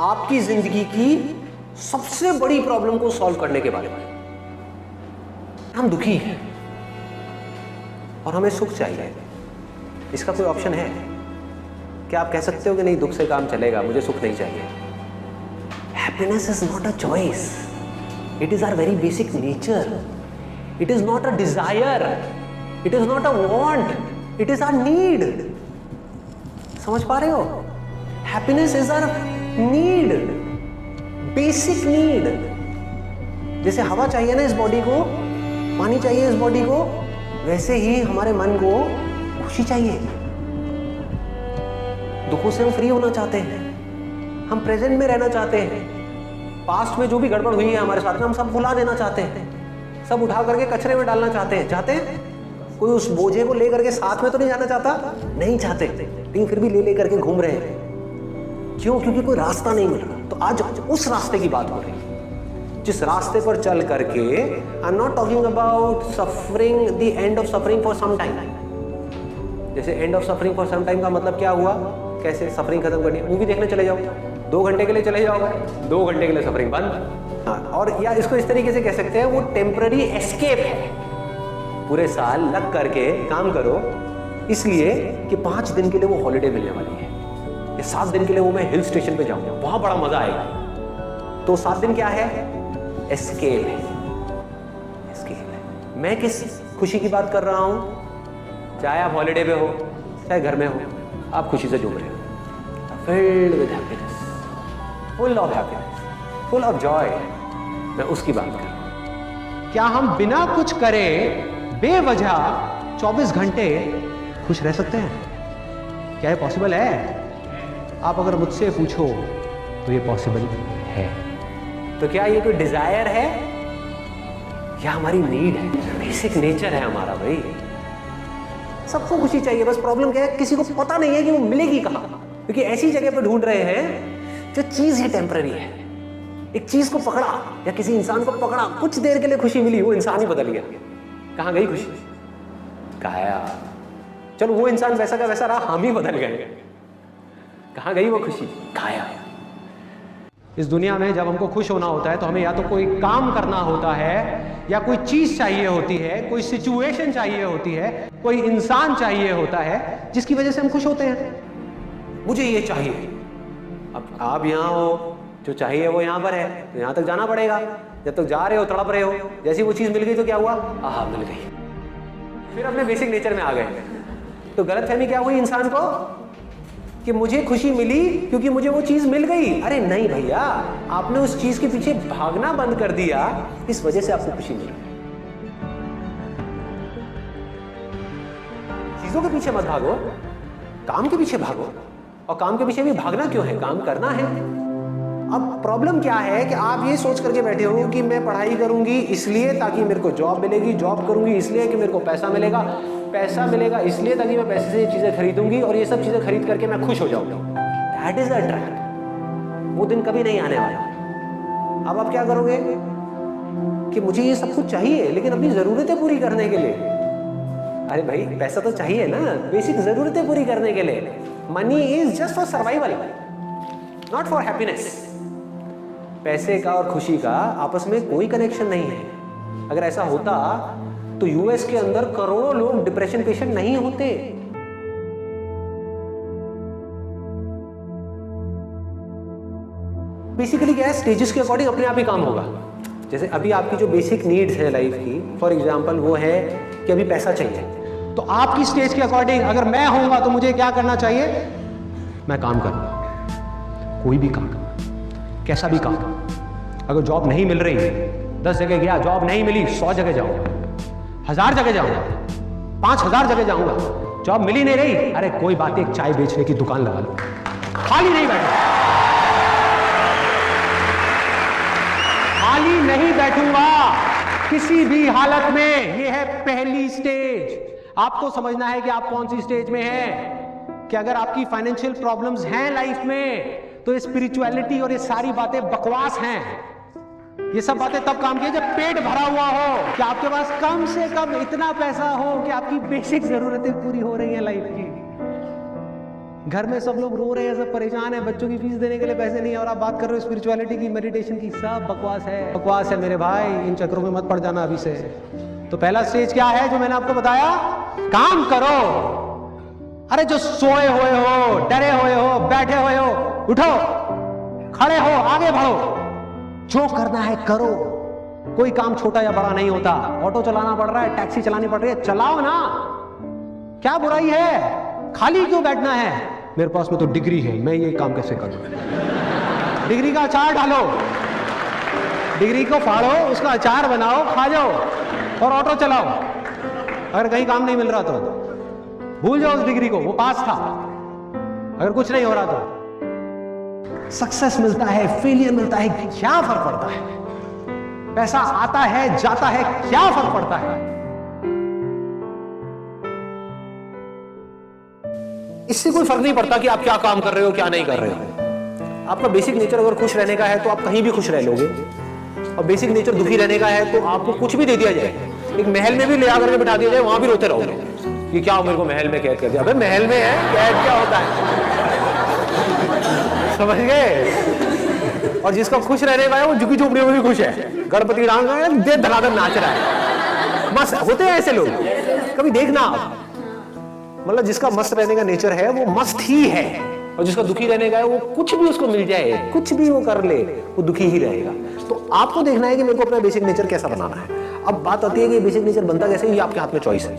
आपकी जिंदगी की सबसे बड़ी प्रॉब्लम को सॉल्व करने के बारे में। हम दुखी हैं और हमें सुख चाहिए, इसका कोई ऑप्शन है? क्या आप कह सकते हो कि नहीं दुख से काम चलेगा, मुझे सुख नहीं चाहिए? Happiness is not a choice, it is our very basic nature, it is not a desire, it is not a want, it is our need. समझ पा रहे हो? Happiness is our need, basic need. जैसे हवा चाहिए ना इस body को, पानी चाहिए इस बॉडी को, वैसे ही हमारे मन को खुशी चाहिए। दुखों से हम फ्री होना चाहते हैं, हम प्रेजेंट में रहना चाहते हैं, पास्ट में जो भी गड़बड़ हुई है हमारे साथ में हम सब भुला देना चाहते हैं, सब उठा करके कचरे में डालना चाहते हैं। कोई उस बोझे को ले करके साथ में तो नहीं जाना चाहता, नहीं चाहते, लेकिन फिर भी ले करके घूम रहे हैं। क्यों? क्योंकि कोई रास्ता नहीं मिल रहा। तो आज उस रास्ते की बात हो रही है जिस रास्ते पर चल करके, I am not talking about suffering, the end of suffering for some time. जैसे end of suffering for some time का मतलब क्या हुआ? कैसे सफरिंग खत्म करनी है? मूवी देखने चले जाओ, 2 घंटे के लिए चले जाओ, 2 घंटे के लिए सफरिंग बंद। हाँ, और या इसको इस तरीके से कह सकते हैं, वो टेम्पररी एस्केप है। पूरे साल लग करके काम करो इसलिए कि 5 दिन के लिए वो हॉलिडे मिलने वाली है, या 7 दिन के लिए वो मैं हिल स्टेशन पे जाऊंगा, वहां बड़ा मजा आएगा। तो 7 दिन क्या है? एस्केप है, एस्केप है। मैं किस खुशी की बात कर रहा हूं? चाहे आप हॉलिडे पे हो, चाहे घर में हो, आप खुशी से झूम रहे हो, filled with happiness, full of happiness, full of Joy. मैं उसकी बात कर रहा हूं। क्या हम बिना कुछ करे बेवजह 24 घंटे खुश रह सकते हैं? क्या ये पॉसिबल है? आप अगर मुझसे पूछो तो ये पॉसिबल है। तो क्या ये कोई डिजायर है या हमारी नीड है? बेसिक नेचर है हमारा भाई। सबको खुशी चाहिए, बस प्रॉब्लम क्या है, किसी को पता नहीं है कि वो मिलेगी कहां, क्योंकि ऐसी जगह पर ढूंढ रहे हैं जो चीज ही टेम्पररी है। एक चीज को पकड़ा या किसी इंसान को पकड़ा, कुछ देर के लिए खुशी मिली, वो इंसान ही बदल गया। कहां गई खुशी? गाया। चलो वो इंसान वैसा का वैसा रहा, हम ही बदल गए। कहां गई वो खुशी? गाया। इस दुनिया में जब हमको खुश होना होता है तो हमें या तो कोई काम करना होता है, या कोई चीज चाहिए होती है, कोई सिचुएशन चाहिए होती है, कोई इंसान चाहिए होता है जिसकी वजह से हम खुश होते हैं। मुझे ये चाहिए। अब आप यहां हो, जो चाहिए वो यहां पर है, तो यहां तक जाना पड़ेगा। जब तक जा रहे हो, तड़प रहे हो, जैसी वो चीज मिल गई तो क्या हुआ? आहा, मिल गई, फिर अपने बेसिक नेचर में आ गए। तो गलतफहमी क्या हुई इंसान को कि मुझे खुशी मिली क्योंकि मुझे वो चीज मिल गई। अरे नहीं भैया, आपने उस चीज के पीछे भागना बंद कर दिया, इस वजह से आपको खुशी मिली। चीजों के पीछे मत भागो, काम के पीछे भागो। और काम के पीछे भी भागना क्यों है? काम करना है। अब प्रॉब्लम क्या है कि आप ये सोच करके बैठे हो कि मैं पढ़ाई करूंगी इसलिए ताकि मेरे को जॉब मिलेगी, जॉब करूंगी इसलिए कि मेरे को पैसा मिलेगा, पैसा मिलेगा इसलिए ताकि मैं पैसे से ये चीजें खरीदूंगी और ये सब चीजें खरीद करके मैं खुश हो जाऊंगा। That is a trap. वो दिन कभी नहीं आने वाला। अब आप क्या करोगे कि मुझे ये सब कुछ चाहिए लेकिन अपनी जरूरतें पूरी करने के लिए। अरे भाई, पैसा तो चाहिए ना बेसिक जरूरतें पूरी करने के लिए। Money is just for survival, not for happiness. पैसे का और खुशी का आपस में कोई कनेक्शन नहीं है। अगर ऐसा होता तो यूएस के अंदर करोड़ों लोग डिप्रेशन पेशेंट नहीं होते। बेसिकली क्या है, स्टेजेस के अकॉर्डिंग अपने आप ही काम होगा। जैसे अभी आपकी जो बेसिक नीड्स है लाइफ की, फॉर एग्जांपल वो है कि अभी पैसा चाहिए, तो आपकी स्टेज के अकॉर्डिंग अगर मैं होऊंगा तो मुझे क्या करना चाहिए? मैं काम करूंगा, कोई भी काम, कैसा भी काम। अगर जॉब नहीं मिल रही, 10 जगह गया, जॉब नहीं मिली, 100 जगह जाऊंगा, 1000 जगह जाऊंगा, 5000 जगह जाऊंगा, जॉब मिली नहीं रही, अरे कोई बात, एक चाय बेचने की दुकान लगा लो, खाली नहीं बैठूंगा, खाली नहीं बैठूंगा किसी भी हालत में। ये है पहली स्टेज। आपको समझना है कि आप कौन सी स्टेज में हैं। कि अगर आपकी फाइनेंशियल प्रॉब्लम्स हैं लाइफ में, तो स्पिरिचुअलिटी और ये सारी बातें बकवास हैं। ये सब बातें तब काम की जब पेट भरा हुआ हो, कि आपके पास कम से कम इतना पैसा हो कि आपकी बेसिक जरूरतें पूरी हो रही हैं लाइफ की। घर में सब लोग रो रहे हैं, सब परेशान है, बच्चों की फीस देने के लिए पैसे नहीं है, और आप बात कर रहे हो स्पिरिचुअलिटी की, मेडिटेशन की। सब बकवास है, बकवास है मेरे भाई, इन चक्करों में मत पड़ जाना अभी से। तो पहला स्टेज क्या है जो मैंने आपको बताया? काम करो। अरे जो सोए हुए हो, डरे हुए हो, बैठे हुए हो, उठो, खड़े हो, आगे बढ़ो, जो करना है करो। कोई काम छोटा या बड़ा नहीं होता। ऑटो चलाना पड़ रहा है, टैक्सी चलानी पड़ रही है, चलाओ ना, क्या बुराई है? खाली क्यों बैठना है? मेरे पास में तो डिग्री है, मैं ये काम कैसे करूं? डिग्री का अचार डालो, डिग्री को फाड़ो, उसका अचार बनाओ, खा जाओ और ऑटो चलाओ। अगर कहीं काम नहीं मिल रहा तो भूल जाओ उस डिग्री को, वो पास था। अगर कुछ नहीं हो रहा तो सक्सेस मिलता है, फेलियर मिलता है, क्या फर्क पड़ता है? पैसा आता है, जाता है, क्या फर्क पड़ता है? इससे कोई फर्क नहीं पड़ता कि आप क्या काम कर रहे हो, क्या नहीं कर रहे हो। आपका बेसिक नेचर अगर खुश रहने का है तो आप कहीं भी खुश रह लोगे, और बेसिक नेचर दुखी रहने का है तो आपको कुछ भी दे दिया जाए, एक महल में भी ले आकर के बिठा दिया जाए, वहां भी रोते रहोगे कि क्या मेरे को महल में कैद कर दिया। अबे महल में है, कैद क्या होता है? समझ गए? और जिसका खुश रहने का है वो झुकी झोपड़ियों में भी खुश है, गणपति डांग दे धनाधन नाच रहा है। मस्त होते हैं ऐसे लोग, कभी देखना आप। मतलब जिसका मस्त रहने का नेचर है वो मस्त ही है, और जिसका दुखी रहने का है वो कुछ भी उसको मिल जाए, कुछ भी वो कर ले, वो दुखी ही रहेगा। तो आपको देखना है कि मेरे को अपना बेसिक नेचर कैसा बनाना है। अब बात आती है कि बेसिक नेचर बनता कैसे, ये आपके हाथ में चॉइस है।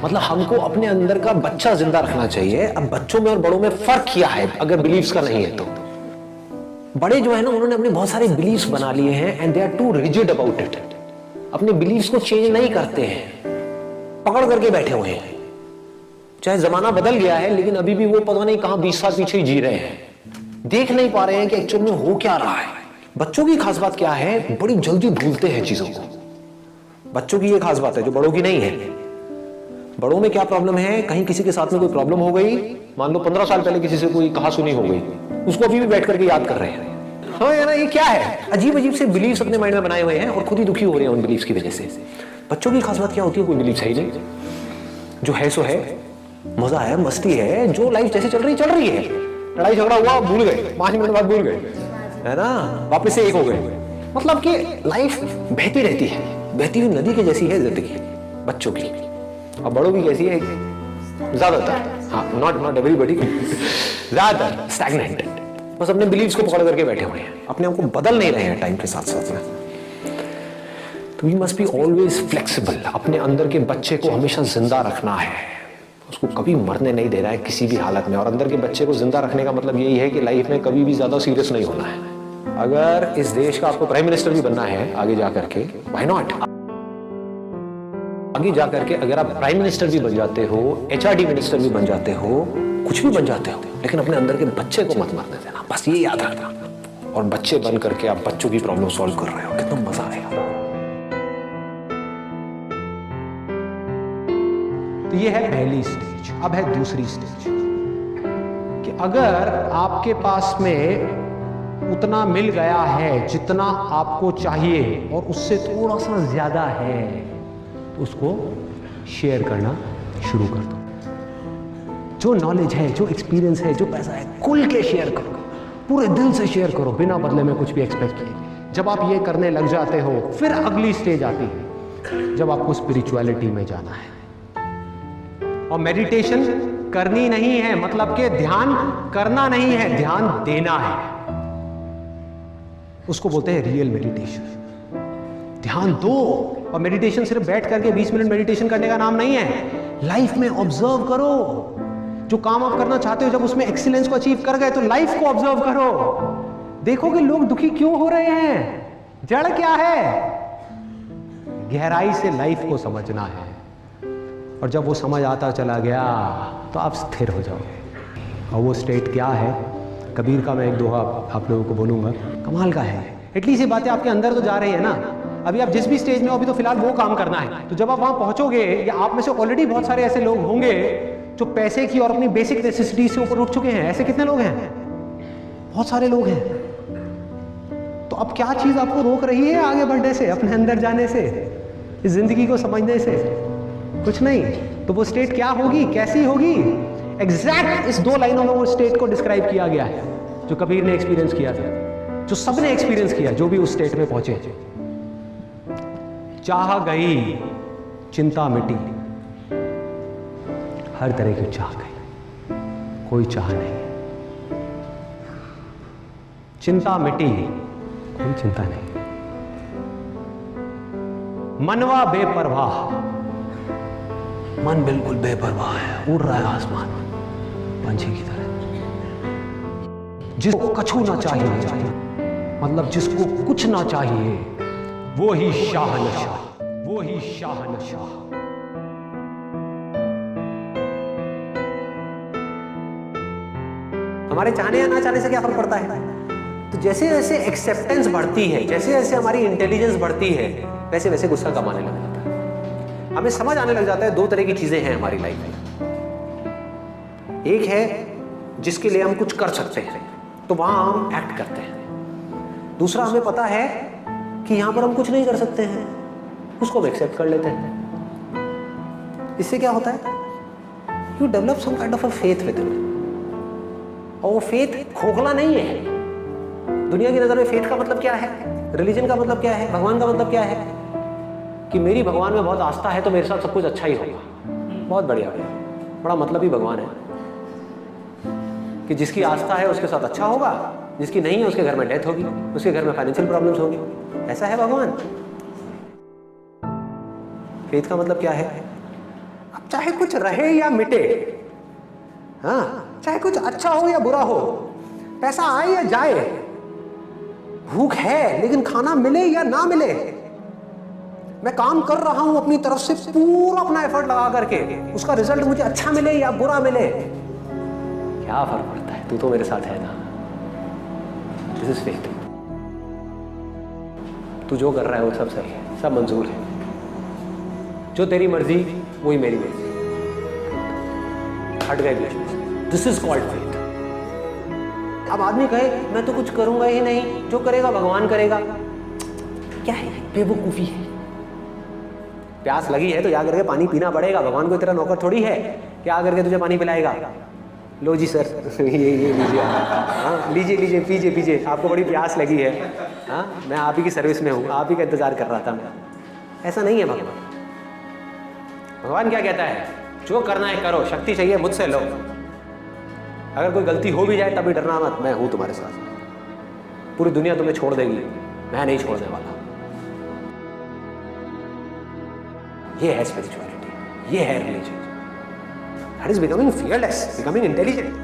मतलब हमको अपने अंदर का बच्चा जिंदा रखना चाहिए। अब बच्चों में और बड़ों में फर्क क्या है अगर बिलीव्स का नहीं है तो? बड़े जो है ना, उन्होंने अपने बहुत सारे बिलीव्स बना लिए हैं and they are too rigid about it. अपने बिलीव्स को चेंज नहीं करते हैं, पकड़ करके बैठे हुए हैं। चाहे जमाना बदल गया है लेकिन अभी भी वो पता नहीं कहां 20 साल पीछे ही जी रहे हैं, देख नहीं पा रहे हैं कि एक्चुअल में हो क्या रहा है। बच्चों की खास बात क्या है, बड़ी जल्दी भूलते हैं चीजों को। बच्चों की ये खास बात है जो बड़ों की नहीं है। बड़ों में क्या प्रॉब्लम है, कहीं किसी के साथ में कोई प्रॉब्लम हो गई, मान लो 15 साल पहले किसी से कोई कहा सुनी हो गई, उसको अभी भी बैठ करके याद कर रहे हैं। हाँ यार, ये क्या है? अजीब अजीब से बिलीव्स अपने माइंड में बनाए हुए हैं और खुद ही दुखी हो रहे हैं उन बिलीव्स की वजह से। बच्चों की खास बात क्या होती है, कोई बिलीव्स है ही नहीं, जो है सो है, मजा है, मस्ती है, जो लाइफ जैसे चल रही है। लड़ाई झगड़ा हुआ, भूल गए, 5 मिनट बाद भूल गए, है ना, वापस से एक हो गए। मतलब कि लाइफ बहती रहती है, बहती हुई नदी के जैसी है जिंदगी बच्चों की। अब बड़ों की कैसी है? ज्यादातर, हाँ, नॉट एवरीबॉडी, ज्यादातर स्टैग्नेंट, बस अपने बिलीव्स को पकड़ करके बैठे हुए हैं, अपने आप को बदल नहीं रहे हैं टाइम के साथ साथ में। तो we must be always flexible. अपने अंदर के बच्चे को हमेशा जिंदा रखना है, उसको कभी मरने नहीं देना है किसी भी हालत में। और अंदर के बच्चे को जिंदा रखने का मतलब यही है कि लाइफ में कभी भी ज्यादा सीरियस नहीं होना है। अगर इस देश का आपको प्राइम मिनिस्टर भी बनना है आगे जाकर के, व्हाई नॉट? आगे जाकर के अगर आप प्राइम मिनिस्टर भी बन जाते हो, HRD मिनिस्टर भी बन जाते हो, कुछ भी बन जाते हो, लेकिन अपने अंदर के बच्चे को मत मरने देना, बस ये याद रखना। और बच्चे बन करके आप बच्चों की प्रॉब्लम सॉल्व कर रहे हो, कितना मजा आएगा। तो ये है पहली स्टेज। अब है दूसरी स्टेज कि अगर आपके पास में उतना मिल गया है जितना आपको चाहिए और उससे थोड़ा सा ज्यादा है, तो उसको शेयर करना शुरू कर दो। जो नॉलेज है, जो एक्सपीरियंस है, जो पैसा है, खुल के शेयर करो, पूरे दिल से शेयर करो, बिना बदले में कुछ भी एक्सपेक्ट किए। जब आप ये करने लग जाते हो, फिर अगली स्टेज आती है जब आपको स्पिरिचुअलिटी में जाना है। और मेडिटेशन करनी नहीं है, मतलब कि ध्यान करना नहीं है, ध्यान देना है। उसको बोलते हैं रियल मेडिटेशन। ध्यान दो। और मेडिटेशन सिर्फ बैठ करके 20 मिनट मेडिटेशन करने का नाम नहीं है। लाइफ में ऑब्जर्व करो, जो काम आप करना चाहते हो, जब उसमें एक्सीलेंस को अचीव कर गए तो लाइफ को ऑब्जर्व करो। देखो कि लोग दुखी क्यों हो रहे हैं, जड़ क्या है। गहराई से लाइफ को समझना है, और जब वो समझ आता चला गया तो आप स्थिर हो जाओगे। और वो स्टेट क्या है, कबीर का मैं एक दोहा आप लोगों को बोलूंगा, कमाल का है। एटलीस्ट ये बातें आपके अंदर तो जा रही है ना। अभी आप जिस भी स्टेज में हो, अभी तो फिलहाल वो काम करना है। तो जब आप वहां पहुंचोगे, या आप में से ऑलरेडी बहुत सारे ऐसे लोग होंगे जो पैसे की और अपनी बेसिक नेसेसिटी से ऊपर उठ चुके हैं। ऐसे कितने लोग हैं? बहुत सारे लोग हैं। तो अब क्या चीज आपको रोक रही है आगे बढ़ने से, अपने अंदर जाने से, इस जिंदगी को समझने से? कुछ नहीं। तो वो स्टेट क्या होगी, कैसी होगी? एग्जैक्ट इस 2 लाइनों में वो स्टेट को डिस्क्राइब किया गया है जो कबीर ने एक्सपीरियंस किया था, जो सबने एक्सपीरियंस किया, जो भी उस स्टेट में पहुंचे। चाह गई चिंता मिटी, हर तरह की चाह गई, कोई चाह नहीं, चिंता मिटी, कोई चिंता नहीं, मनवा बेपरवाह, मन बिल्कुल बेपरवाह है, उड़ रहा है आसमान पंछी की तरह, जिसको कछु ना चाहिए, मतलब जिसको कुछ ना चाहिए, वो ही शाहनशाह, वो ही शाहनशाह। हमारे चाहने या ना चाहने से क्या फर्क पड़ता है? तो जैसे जैसे एक्सेप्टेंस बढ़ती है, जैसे जैसे हमारी इंटेलिजेंस बढ़ती है, वैसे वैसे गुस्सा कम आने लग जाता है। हमें समझ आने लग जाता है 2 तरह की चीजें हैं हमारी लाइफ में। एक है जिसके लिए हम कुछ कर सकते हैं तो वहां हम एक्ट करते हैं। दूसरा, हमें पता है कि यहां पर हम कुछ नहीं कर सकते हैं, उसको हम एक्सेप्ट कर लेते हैं। इससे क्या होता है? You develop some kind of a faith with it. और वो फेथ खोखला नहीं है। दुनिया की नजर में फेथ का मतलब क्या है, रिलीजन का मतलब क्या है, भगवान का मतलब क्या है कि मेरी भगवान में बहुत आस्था है तो मेरे साथ सब कुछ अच्छा ही होगा। बहुत बढ़िया, बड़ा मतलब ही भगवान है कि जिसकी आस्था है उसके साथ अच्छा होगा, जिसकी नहीं है उसके घर में डेथ होगी, उसके घर में फाइनेंशियल प्रॉब्लम्स होंगी। ऐसा है भगवान। फेथ का मतलब क्या है? अब चाहे कुछ रहे या मिटे, हाँ, चाहे कुछ अच्छा हो या बुरा हो, पैसा आए या जाए, भूख है लेकिन खाना मिले या ना मिले, मैं काम कर रहा हूं अपनी तरफ से पूरा अपना एफर्ट लगा करके, उसका रिजल्ट मुझे अच्छा मिले या बुरा मिले, क्या फर्क पड़ता है? तू तो मेरे साथ है ना। This is faith. तू जो कर रहा है वो सब सही है, सब मंजूर है, जो तेरी मर्जी वही मेरी मर्जी, हट गए बीच में। This is called faith. अब आदमी कहे मैं तो कुछ करूंगा ही नहीं, जो करेगा भगवान करेगा, क्या है? बेवकूफी है। प्यास लगी है तो या करके पानी पीना पड़ेगा। भगवान को तेरा नौकर थोड़ी है कि आ करके तुझे पानी पिलाएगा। लो जी सर, ये लीजिए, हाँ लीजिए लीजिए, पीजिए पीजिए, आपको बड़ी प्यास लगी है, हाँ मैं आप ही की सर्विस में हूँ, आप ही का इंतजार कर रहा था मैं। ऐसा नहीं है भगवान। भगवान क्या कहता है? जो करना है करो, शक्ति चाहिए मुझसे लो, अगर कोई गलती हो भी जाए तभी डरना मत, मैं हूं तुम्हारे साथ। पूरी दुनिया तुम्हें छोड़ देगी, मैं नहीं छोड़ने वाला। ये है स्पिरिचुअलिटी, ये है religion. That is becoming fearless, becoming intelligent.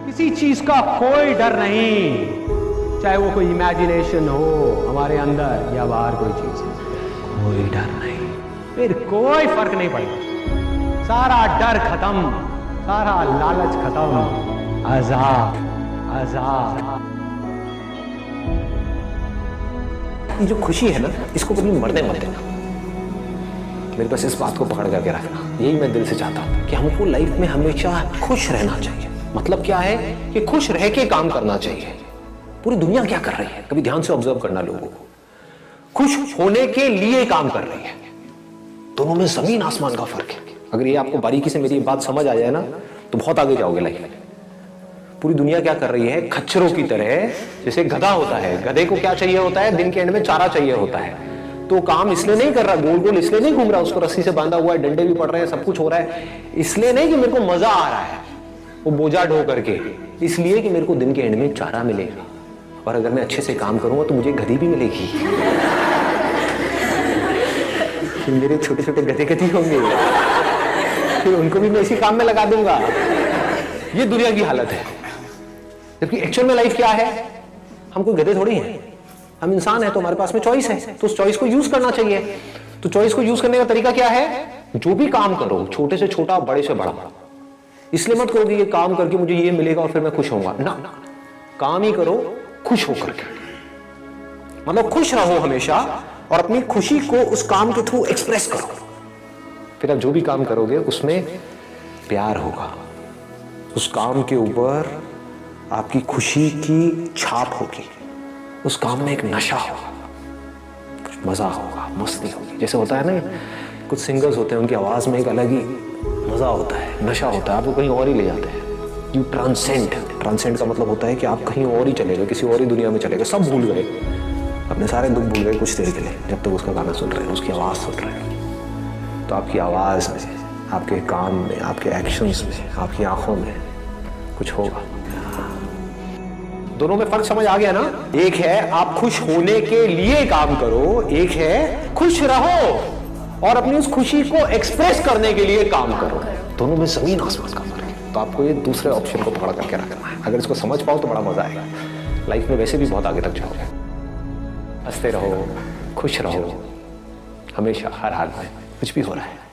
किसी चीज का कोई डर नहीं, चाहे वो कोई इमेजिनेशन हो हमारे अंदर या बाहर कोई चीज, कोई डर नहीं, फिर कोई फर्क नहीं पड़ेगा। सारा डर खत्म, सारा लालच खत्म, आजाद आजाद। ये जो खुशी है ना, इसको कभी मरने मत देना। मेरे पास इस बात को पकड़ करके रखना, यही मैं दिल से चाहता हूं कि हमको लाइफ में हमेशा खुश रहना चाहिए। मतलब क्या है कि खुश रह के काम करना चाहिए। पूरी दुनिया क्या कर रही है, कभी ध्यान से ऑब्जर्व करना लोगों को। खुश होने के लिए काम कर रही है। दोनों में जमीन आसमान का फर्क है। अगर ये आपको बारीकी से मेरी बात समझ आ जाए ना तो बहुत आगे जाओगे लाइफ में। पूरी दुनिया क्या कर रही है? खच्चरों की तरह, जैसे गधा होता है, गधे को क्या चाहिए होता है? दिन के एंड में चारा चाहिए होता है। तो काम इसलिए नहीं कर रहा, गोल गोल इसलिए नहीं घूम रहा, उसको रस्सी से बांधा हुआ है, डंडे भी पड़ रहे हैं, सब कुछ हो रहा है, इसलिए नहीं कि मेरे को मजा आ रहा है वो बोझा ढो करके, इसलिए कि मेरे को दिन के एंड में चारा मिलेगा। और अगर मैं अच्छे से काम करूंगा तो मुझे गधी भी मिलेगी। फिर मेरे छोटे छोटे गधे गधी होंगे, फिर उनको भी मैं इसी काम में लगा दूंगा। ये दुनिया की हालत है। जबकि एक्चुअल में लाइफ क्या है? हम कोई गधे थोड़ी हैं, हम इंसान हैं, तो हमारे पास में चॉइस है, तो उस चॉइस को यूज करना चाहिए। तो चॉइस को यूज करने का तरीका क्या है? जो भी काम करो, छोटे से छोटा, बड़े से बड़ा, इसलिए मत करो कि ये काम करके मुझे ये मिलेगा और फिर मैं खुश होऊंगा ना। काम ही करो खुश होकर के, मतलब खुश रहो हमेशा और अपनी खुशी को उस काम के थ्रू एक्सप्रेस करो। फिर आप जो भी काम करोगे उसमें प्यार होगा, उस काम के ऊपर आपकी खुशी की छाप होगी, उस काम में एक नशा होगा, कुछ मजा होगा, मस्ती होगी। जैसे होता है ना, कुछ सिंगर्स होते हैं उनकी आवाज में एक अलग ही मजा होता है, नशा होता है, आपको कहीं और ही ले जाते हैं। You transcend. ट्रांसेंड का मतलब होता है कि आप कहीं और ही चले गए, किसी और ही दुनिया में चले गए, सब भूल गए, अपने सारे दुख भूल गए कुछ देर के लिए, जब तक उसका गाना सुन रहे हैं, उसकी आवाज़ सुन रहे हैं। तो आपकी आवाज़ में, आपके काम में, आपके एक्शंस में, आपकी आंखों में कुछ होगा। दोनों में फर्क समझ आ गया ना? एक है आप खुश होने के लिए काम करो, एक है खुश रहो और अपनी उस खुशी को एक्सप्रेस करने के लिए काम करो। दोनों में जमीन आसमान का फर्क है। तो आपको ये दूसरे ऑप्शन को पकड़ करके रखना है। अगर इसको समझ पाओ तो बड़ा मजा आएगा। लाइफ में वैसे भी बहुत आगे तक जाओगे। हंसते रहो, खुश रहो, हमेशा, हर हाल में। कुछ भी हो रहा है।